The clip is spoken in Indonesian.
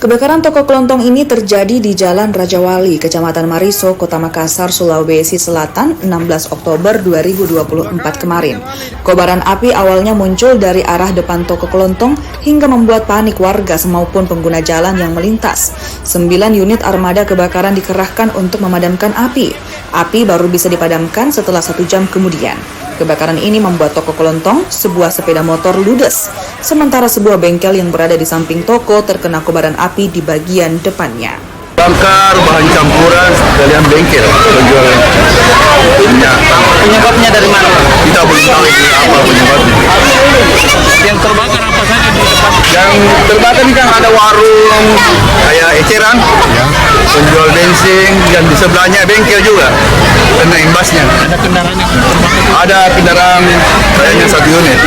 Kebakaran toko kelontong ini terjadi di Jalan Rajawali, Kecamatan Mariso, Kota Makassar, Sulawesi Selatan, 16 Oktober 2024 kemarin. Kobaran api awalnya muncul dari arah depan toko kelontong hingga membuat panik warga maupun pengguna jalan yang melintas. 9 unit armada kebakaran dikerahkan untuk memadamkan api. Api baru bisa dipadamkan setelah 1 jam kemudian. Kebakaran ini membuat toko kelontong, sebuah sepeda motor ludes. Sementara sebuah bengkel yang berada di samping toko terkena kobaran api di bagian depannya. Bangkar, bahan campuran, sekalian bengkel penjual minyak. Penyebabnya dari mana? Kita belum tahu ini apa penyebabnya. Yang terbakar apa saja di depan? Yang terbakar ini kan ada warung kayak eceran, penjual bensin, dan di sebelahnya bengkel juga kena imbasnya. Ada kendaraan yang terbakar? Ada kendaraan kayaknya 1 unit.